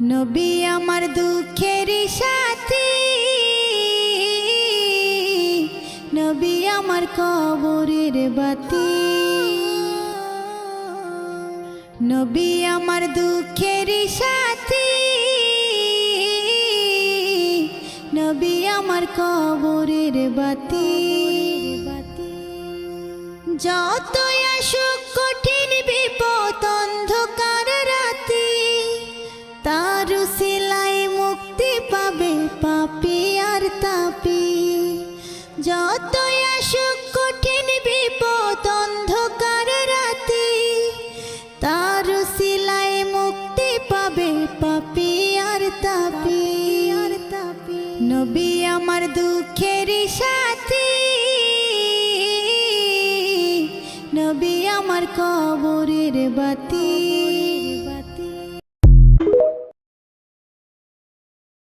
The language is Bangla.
নবী আমার দুঃখের সাথী, নবী আমার কবরের বাতি। নবী আমার দুঃখের সাথী, নবী আমার কবরের বাতি। যতই আসুক কঠিন বিপদ অন্ধকার রাতি, তার উসিলায় মুক্তি পাবে পাপী আর তাপী। যতই আসুক কঠিন বিপদ অন্ধকার রাতি, তার উসিলায় মুক্তি পাবে পাপী আর তাপী। নবী আমার দুঃখের সাথী, নবী আমার কবরের বাতি।